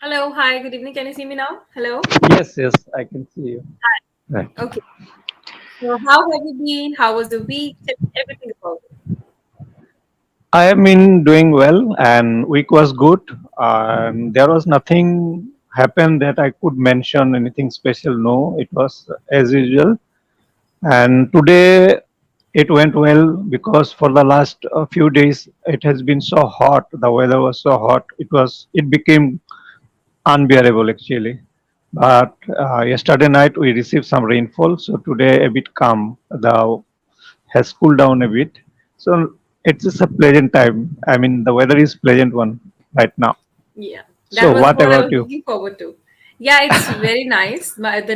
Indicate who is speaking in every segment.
Speaker 1: Hello, hi, good evening. Can you see me now? Hello.
Speaker 2: Yes, yes, I can see you. Right.
Speaker 1: Okay. So, how have you been? How was the week? Tell me everything about it.
Speaker 2: I have been doing well, and week was good. There was nothing happened that I could mention anything special. No, it was as usual. And today it went well because for the last few days it has been so hot. The weather was so hot. It became unbearable actually. But yesterday night we received some rainfall, so today a bit calm. The has cooled down a bit. So it's just a pleasant time. I mean, the weather is pleasant one right now.
Speaker 1: Yeah, that
Speaker 2: So
Speaker 1: was
Speaker 2: what
Speaker 1: what I
Speaker 2: about
Speaker 1: was
Speaker 2: you?
Speaker 1: looking forward to. Yeah, it's very nice. The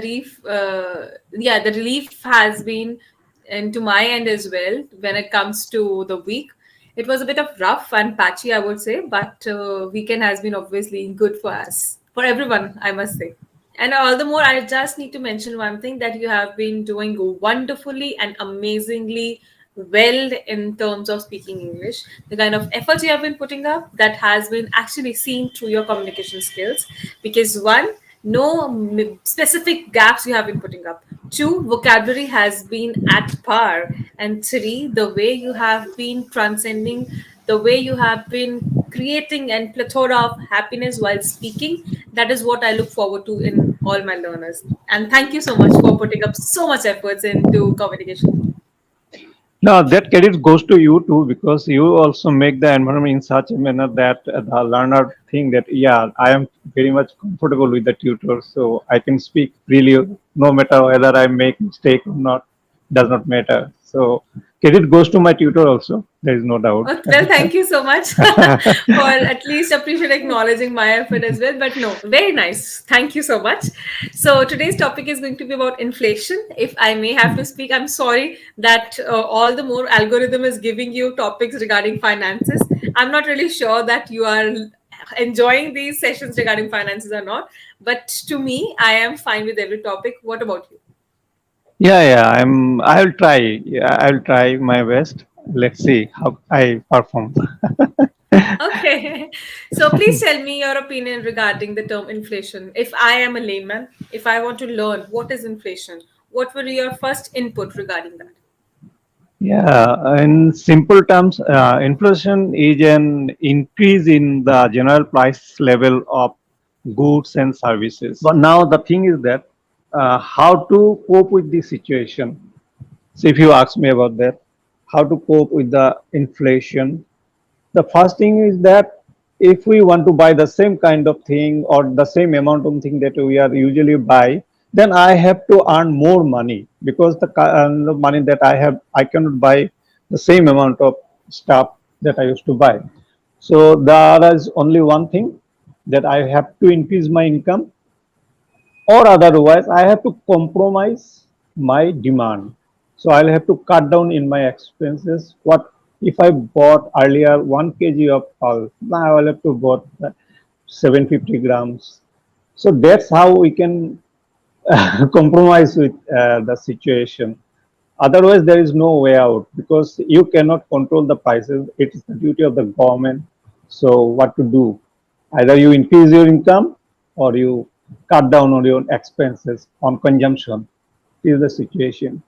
Speaker 1: relief has been into my end as well when it comes to the week. It was a bit of rough and patchy, I would say, but weekend has been obviously good for us, for everyone, I must say. And all the more, I just need to mention one thing that you have been doing wonderfully and amazingly well in terms of speaking English. The kind of effort you have been putting up that has been actually seen through your communication skills. Because one, no specific gaps you have been putting up. Two, vocabulary has been at par. And three, the way you have been transcending, the way you have been creating and plethora of happiness while speaking, that is what I look forward to in all my learners. And thank you so much for putting up so much efforts into communication.
Speaker 2: No, that credit goes to you too because you also make the environment in such a manner that the learner think that yeah, I am very much comfortable with the tutor, so I can speak really no matter whether I make mistake or not, does not matter. So credit goes to my tutor also. There is no doubt.
Speaker 1: Well, thank you so much for at least appreciate acknowledging my effort as well. But no, very nice. Thank you so much. So today's topic is going to be about inflation. If I may have to speak, I'm sorry that all the more algorithm is giving you topics regarding finances. I'm not really sure that you are enjoying these sessions regarding finances or not. But to me, I am fine with every topic. What about you?
Speaker 2: Yeah, yeah, I'll try. Yeah, I'll try my best. Let's see how I perform.
Speaker 1: Okay. So please tell me your opinion regarding the term inflation. If I am a layman, if I want to learn what is inflation, what will be your first input regarding that?
Speaker 2: Yeah, in simple terms, inflation is an increase in the general price level of goods and services. But now the thing is that how to cope with this situation. So if you ask me about that, how to cope with the inflation, the first thing is that if we want to buy the same kind of thing or the same amount of thing that we are usually buy, then I have to earn more money because the money that I have, I cannot buy the same amount of stuff that I used to buy. So there is only one thing, that I have to increase my income, or otherwise I have to compromise my demand. So I'll have to cut down in my expenses. What if I bought earlier 1 kg of pulse? Now I'll have to bought 750 grams. So that's how we can compromise with the situation. Otherwise, there is no way out because you cannot control the prices. It is the duty of the government. So, what to do? Either you increase your income or you cut down on your expenses on consumption. This is the situation.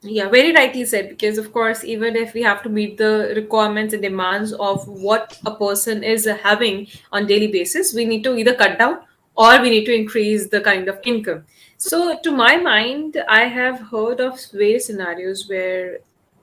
Speaker 1: Yeah, very rightly said. Because, of course, even if we have to meet the requirements and demands of what a person is having on daily basis, we need to either cut down or we need to increase the kind of income. So, to my mind, I have heard of various scenarios where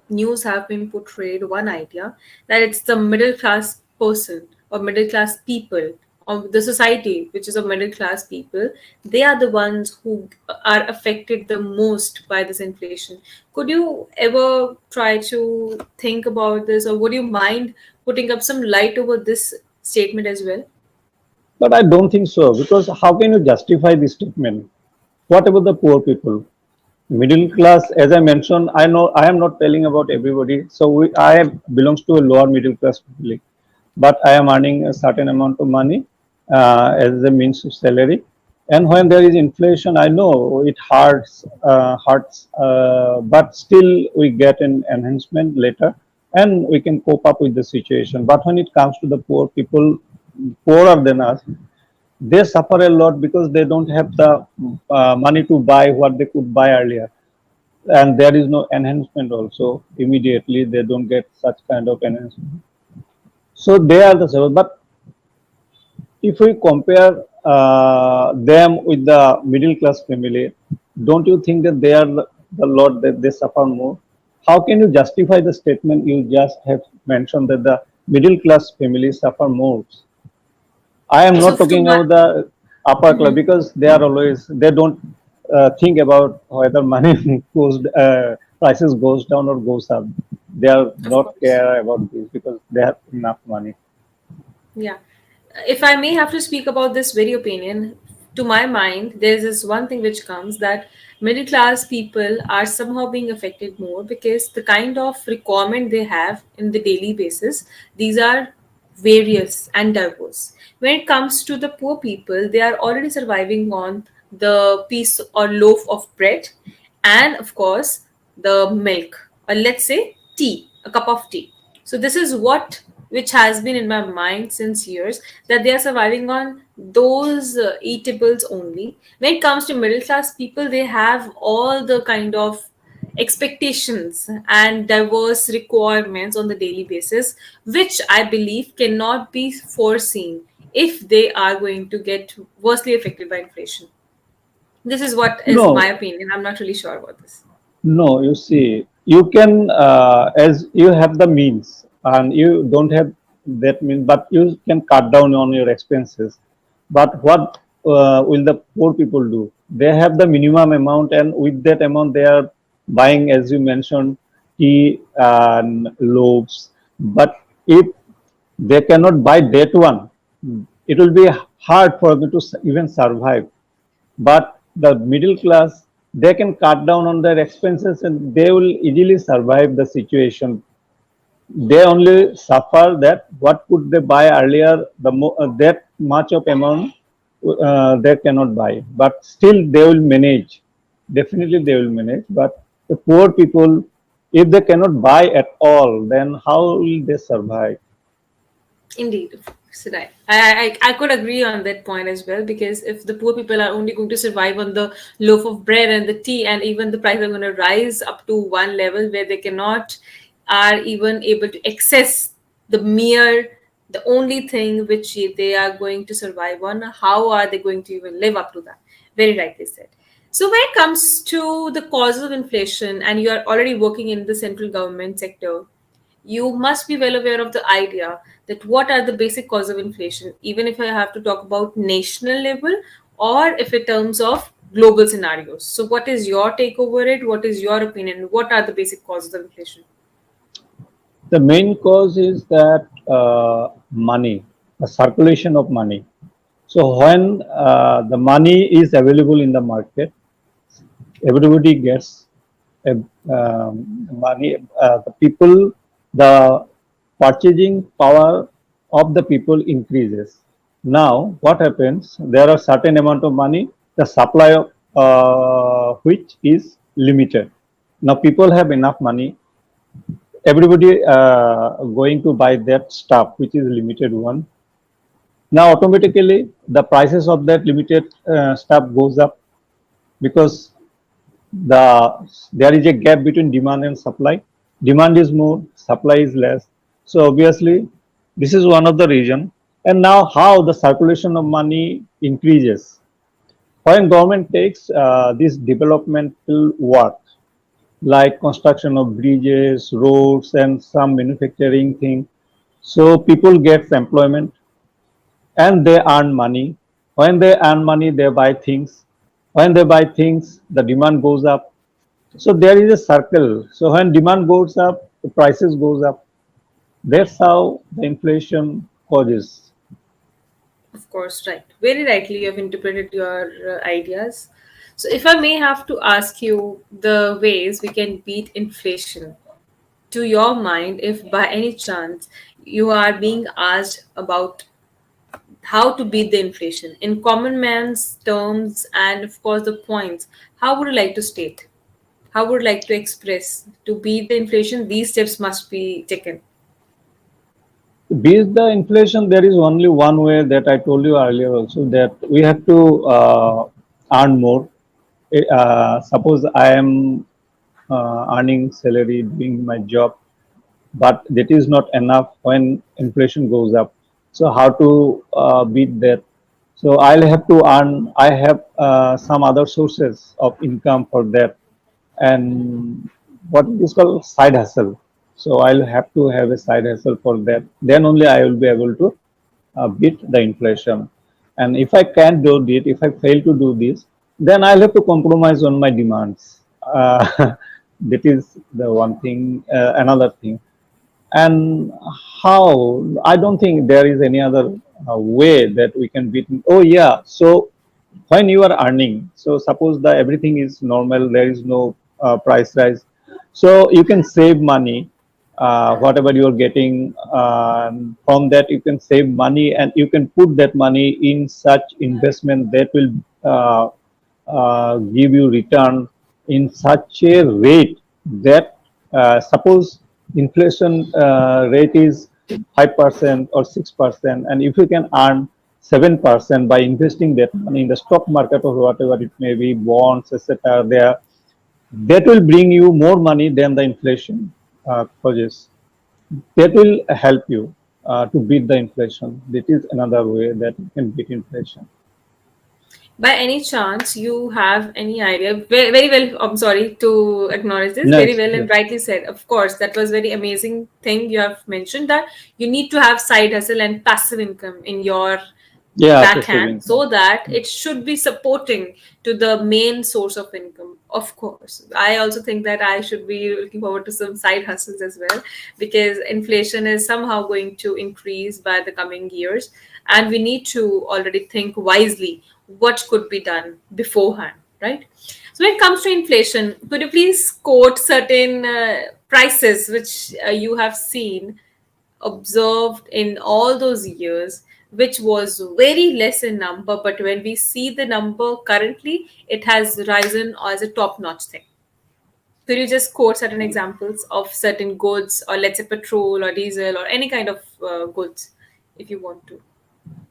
Speaker 1: news have been portrayed one idea that it's the middle class person or middle class people of the society, which is of middle class people, they are the ones who are affected the most by this inflation. Could you ever try to think about this, or would you mind putting up some light over this statement as well?
Speaker 2: But I don't think so because how can you justify this statement? What about the poor people? Middle class, as I mentioned, I know I am not telling about everybody. So I belongs to a lower middle class family, but I am earning a certain amount of money as a means of salary. And when there is inflation, I know it hurts, but still we get an enhancement later, and we can cope up with the situation. But when it comes to the poor people, poorer than us, they suffer a lot because they don't have the money to buy what they could buy earlier, and there is no enhancement also immediately. They don't get such kind of enhancement, so they are the suffer. But if we compare them with the middle class family, don't you think that they are the lot that they suffer more? How can you justify the statement you just have mentioned that the middle class families suffer more? I am
Speaker 1: So
Speaker 2: not
Speaker 1: to
Speaker 2: talking
Speaker 1: my
Speaker 2: about the upper class
Speaker 1: Mhm.
Speaker 2: because they are always they don't think about whether money goes prices goes down or goes up. They are
Speaker 1: Of
Speaker 2: not
Speaker 1: course.
Speaker 2: care about this because they have enough money.
Speaker 1: Yeah. If I may have to speak about this very opinion, to my mind, there's this one thing which comes that middle class people are somehow being affected more because the kind of requirement they have in the daily basis, these are various and diverse. When it comes to the poor people, they are already surviving on the piece or loaf of bread and, of course, the milk, or let's say tea, a cup of tea. So this is what which has been in my mind since years, that they are surviving on those eatables only. When it comes to middle class people, they have all the kind of expectations and diverse requirements on the daily basis, which I believe cannot be foreseen if they are going to get worstly affected by inflation. This is what is my
Speaker 2: No,
Speaker 1: opinion. I'm not really sure about this.
Speaker 2: no, you see, you can, as you have the means and you don't have that means, but you can cut down on your expenses. But what will the poor people do? They have the minimum amount, and with that amount, they are buying, as you mentioned, tea and loaves. But if they cannot buy that one, it will be hard for them to even survive. But the middle class, they can cut down on their expenses and they will easily survive the situation. They only suffer that what could they buy earlier, that much of amount they cannot buy, but still they will manage. Definitely they will manage. But the poor people, if they cannot buy at all, then how will they survive?
Speaker 1: Indeed, of course, right. I could agree on that point as well, because if the poor people are only going to survive on the loaf of bread and the tea, and even the price are going to rise up to one level where they cannot are even able to access the mere the only thing which they are going to survive on, how are they going to even live up to that? Very rightly said. So when it comes to the causes of inflation, and you are already working in the central government sector, you must be well aware of the idea that what are the basic cause of inflation, even if I have to talk about national level or if in terms of global scenarios. So what is your take over it? What is your opinion? What are the basic causes of inflation?
Speaker 2: The main cause is that money, the circulation of money. So when the money is available in the market, everybody gets money. The people, the purchasing power of the people increases. Now, what happens? There are certain amount of money, the supply of which is limited. Now, people have enough money. Everybody going to buy that stuff, which is limited one. Now, automatically, the prices of that limited stuff goes up because there is a gap between demand and supply. Demand is more, supply is less. So obviously, this is one of the reason. And now, how the circulation of money increases when government takes this developmental work like construction of bridges, roads, and some manufacturing thing. So people get employment and they earn money. When they earn money, they buy things. When they buy things, the demand goes up. So there is a circle. So when demand goes up, the prices goes up. That's how the inflation causes.
Speaker 1: Of course, right. Very rightly, you have interpreted your ideas. So, if I may have to ask you the ways we can beat inflation, to your mind, if by any chance you are being asked about how to beat the inflation in common man's terms and of course the points, how would you like to state, how would you like to express, to beat the inflation these steps must be taken?
Speaker 2: beat the inflation, there is only one way that I told you earlier also, that we have to earn more. Suppose I am earning salary doing my job, but that is not enough when inflation goes up. So how to beat that? So I'll have to earn. I have some other sources of income for that, and what is called side hustle. So I'll have to have a side hustle for that. Then only I will be able to beat the inflation. And if I can't do it, if I fail to do this, then I'll have to compromise on my demands. That is the one thing. Another thing, and how, I don't think there is any other way that we can beat. Oh yeah, so when you are earning, so suppose the everything is normal, there is no price rise, so you can save money. Whatever you are getting, from that you can save money, and you can put that money in such investment that will give you return in such a rate that, suppose inflation rate is 5% or 6%, and if you can earn 7% by investing that money in the stock market or whatever it may be, bonds, etc., there, that will bring you more money than the inflation causes. That will help you to beat the inflation. That is another way that you can beat inflation.
Speaker 1: By any chance, you have any idea? Very well. I'm sorry to acknowledge this. Very
Speaker 2: Nice.
Speaker 1: well
Speaker 2: Yeah.
Speaker 1: and rightly said. Of course, that was very amazing thing you have mentioned, that you need to have side hustle and passive income in your
Speaker 2: Yeah, passive
Speaker 1: backhand
Speaker 2: income.
Speaker 1: so that it should be supporting to the main source of income. Of course, I also think that I should be looking forward to some side hustles as well, because inflation is somehow going to increase by the coming years, and we need to already think wisely what could be done beforehand, right? So when it comes to inflation, could you please quote certain prices which you have seen, observed in all those years, which was very less in number, but when we see the number currently, it has risen as a top notch thing? Could you just quote certain examples of certain goods, or let's say petrol or diesel or any kind of goods, if you want to? Like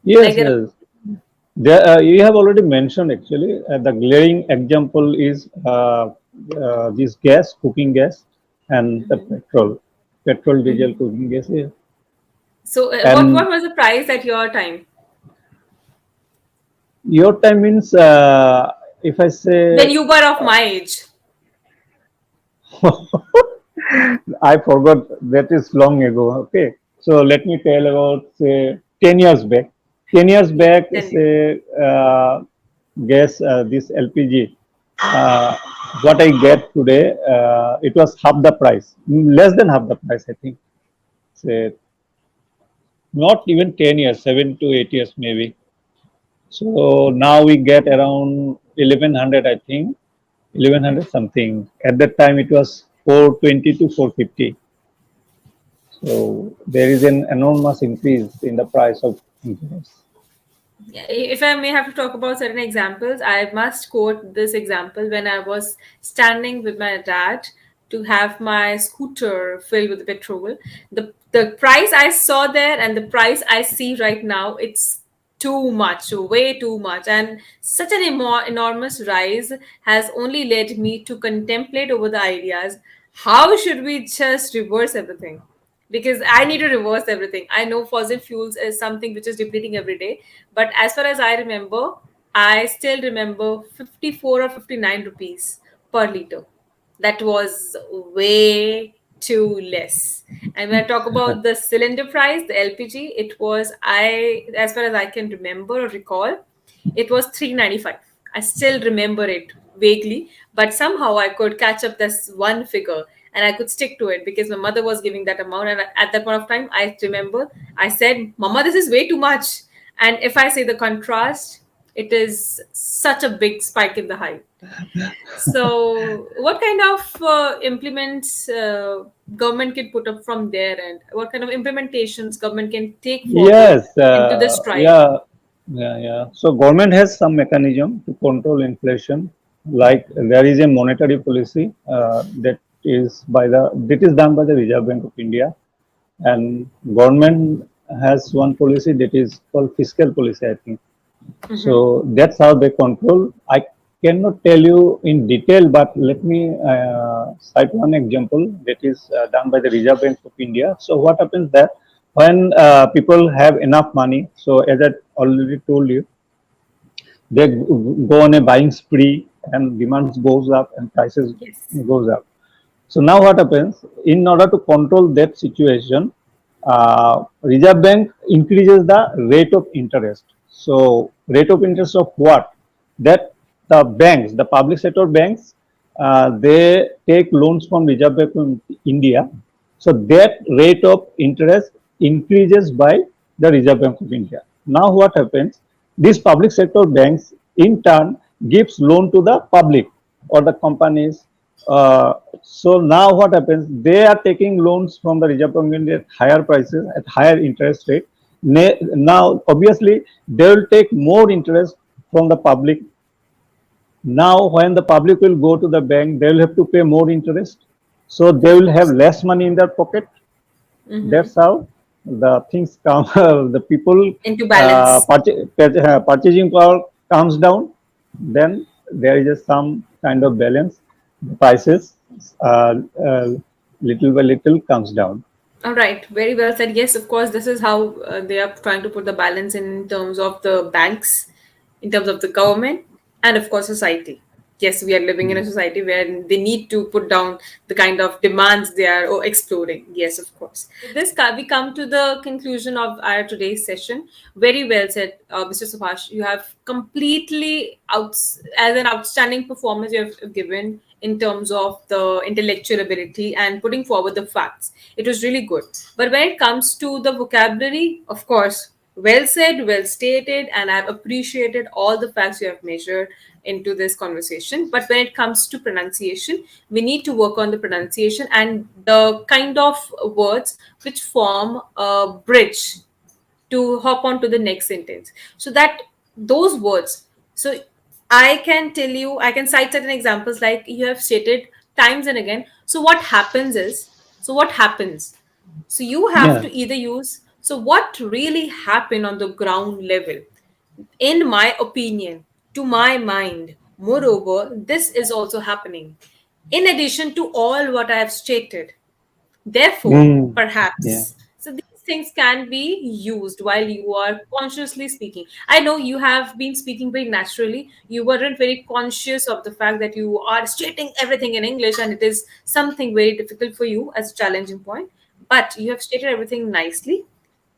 Speaker 2: Yes,
Speaker 1: there are.
Speaker 2: yes. There, you have already mentioned actually, the glaring example is this gas, cooking gas, and the
Speaker 1: Mhm.
Speaker 2: petrol, diesel,
Speaker 1: Mhm.
Speaker 2: cooking gas. Yeah.
Speaker 1: So, what
Speaker 2: And
Speaker 1: was the price at your time
Speaker 2: your time means, if I
Speaker 1: when
Speaker 2: say,
Speaker 1: you were of my age?
Speaker 2: I forgot, that is long ago. Okay, so let me tell about, say, 10 years back. 10 years
Speaker 1: Yeah,
Speaker 2: back,
Speaker 1: then.
Speaker 2: say, gas, this LPG. Uh, what I get today, it was half the price, less than half the price, I think. Say, not even 10 years, 7 to 8 years maybe. So now we get around 1100, I think, 1100 something. At that time, it was 420 to 450. So there is an enormous increase in the price of gas.
Speaker 1: Yeah, if I may have to talk about certain examples, I must quote this example when I was standing with my dad to have my scooter filled with petrol. The price I saw there and the price I see right now, it's too much, way too much. And such an enormous rise has only led me to contemplate over the ideas, how should we just reverse everything? Because I need to reverse everything. I know fossil fuels is something which is depleting every day, but as far as I remember, I still remember 54 or 59 rupees per liter. That was way too less. And when I talk about the cylinder price, the LPG, it was, I as far as I can remember or recall, it was 395. I still remember it vaguely, but somehow I could catch up this one figure and I could stick to it because my mother was giving that amount. And at that point of time, I remember I said, Mama, this is way too much. And if I say the contrast, it is such a big spike in the height. So, what kind of implements government can put up from there, and what kind of implementations government can take forward
Speaker 2: Yes,
Speaker 1: into the stride?
Speaker 2: yeah, yeah, yeah. So government has some mechanism to control inflation. Like there is a monetary policy that is done by the Reserve Bank of India, and government has one policy that is called fiscal policy, I think.
Speaker 1: Mm-hmm.
Speaker 2: So that's how they control. I cannot tell you in detail, but let me cite one example that is done by the Reserve Bank of India. So what happens that when people have enough money, so as I already told you, they go on a buying spree and demand goes up and prices
Speaker 1: Yes.
Speaker 2: goes up. So now what happens? In order to control that situation, Reserve Bank increases the rate of interest. So rate of interest of what? That the banks, the public sector banks, they take loans from Reserve Bank of India. So that rate of interest increases by the Reserve Bank of India. Now what happens? These public sector banks in turn gives loan to the public or the companies. So now what happens? They are taking loans from the Reserve Bank of India at higher prices, at higher interest rate. Now, obviously, they will take more interest from the public. Now, when the public will go to the bank, they will have to pay more interest. So they
Speaker 1: Of
Speaker 2: will have
Speaker 1: course.
Speaker 2: less money in their pocket.
Speaker 1: Mm-hmm.
Speaker 2: That's how the things come. The people
Speaker 1: Into balance.
Speaker 2: purchasing power comes down. Then there is some kind of balance. The prices uh, uh, little by little comes down.
Speaker 1: All right, very well said. Yes, of course, this is how they are trying to put the balance in terms of the banks, in terms of the government, and of course, society. Yes, we are living in a society where they need to put down the kind of demands they are exploring. Yes, of course. With this, we come to the conclusion of our today's session. Very well said, Mr. Subhash. You have completely as an outstanding performance you have given in terms of the intellectual ability and putting forward the facts. It was really good. But when it comes to the vocabulary, of course, well said, well stated, and I've appreciated all the facts you have measured into this conversation. But when it comes to pronunciation, we need to work on the pronunciation and the kind of words which form a bridge to hop on to the next sentence. So that those words, so I can tell you, I can cite certain examples like you have stated times and again. So what happens? So you have
Speaker 2: Yeah.
Speaker 1: to either use, so what really happened on the ground level? In my opinion, to my mind, moreover, this is also happening. In addition to all what I have stated, therefore,
Speaker 2: Mm. Yeah.
Speaker 1: perhaps, so these things can be used while you are consciously speaking. I know you have been speaking very naturally. You weren't very conscious of the fact that you are stating everything in English and it is something very difficult for you as a challenging point. But you have stated everything nicely.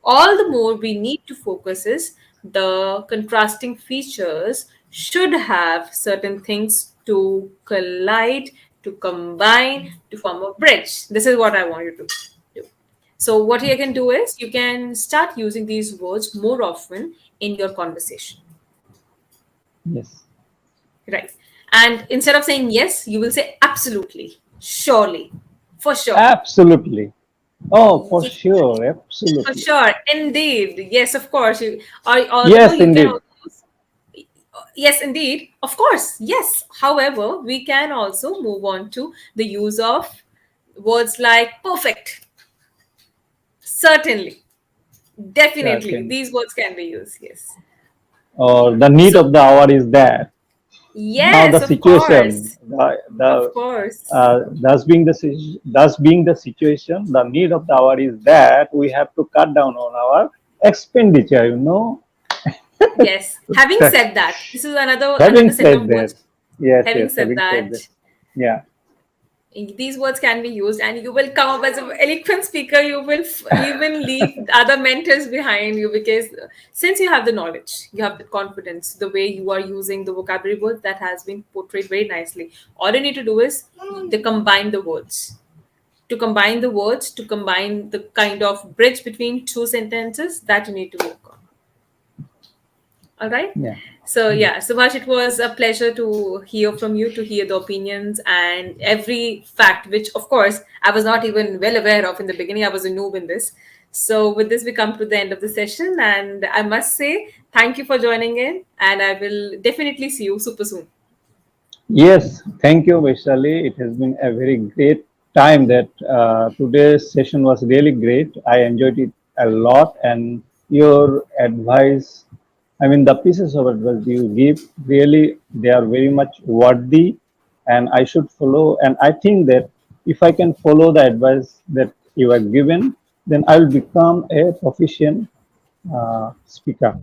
Speaker 1: All the more we need to focus is the contrasting features should have certain things to collide, to combine, to form a bridge. This is what I want you to do. So, what you can do is you can start using these words more often in your conversation,
Speaker 2: Yes.
Speaker 1: right? And instead of saying yes, you will say absolutely, surely, for sure.
Speaker 2: Absolutely. Oh, for
Speaker 1: Yes,
Speaker 2: sure.
Speaker 1: for
Speaker 2: Absolutely.
Speaker 1: sure, indeed. Yes, of course.
Speaker 2: Yes,
Speaker 1: You can
Speaker 2: indeed.
Speaker 1: also use, yes, indeed, of course, yes. However, we can also move on to the use of words like perfect, certainly, definitely.
Speaker 2: Certain.
Speaker 1: These words can be used. Yes.
Speaker 2: Or the need
Speaker 1: So,
Speaker 2: of the hour is that. Now the
Speaker 1: yes, of
Speaker 2: situation,
Speaker 1: course, of
Speaker 2: the
Speaker 1: course.
Speaker 2: thus being the situation, the need of the hour is that we have to cut down on our expenditure. You know.
Speaker 1: Yes. Having said that, this is
Speaker 2: Having
Speaker 1: another set
Speaker 2: said
Speaker 1: of
Speaker 2: that,
Speaker 1: words.
Speaker 2: yes,
Speaker 1: Having
Speaker 2: yes.
Speaker 1: said
Speaker 2: Having said that,
Speaker 1: that,
Speaker 2: yeah.
Speaker 1: these words can be used and you will come up as an eloquent speaker. You will even leave other mentors behind you because since you have the knowledge, you have the confidence, the way you are using the vocabulary word that has been portrayed very nicely. All you need to do is to combine the words, to combine the kind of bridge between two sentences that you need to work on. All right.
Speaker 2: Yeah.
Speaker 1: So yeah, Subhash, it was a pleasure to hear from you, to hear the opinions and every fact, which of course I was not even well aware of in the beginning. I was a noob in this. So with this, we come to the end of the session, and I must say thank you for joining in, and I will definitely see you super soon.
Speaker 2: Yes, thank you, Vaishali. It has been a very great time. That today's session was really great. I enjoyed it a lot, and your advice, I mean, the pieces of advice you give, really, they are very much worthy, and I should follow. And I think that if I can follow the advice that you have given, then I will become a proficient speaker.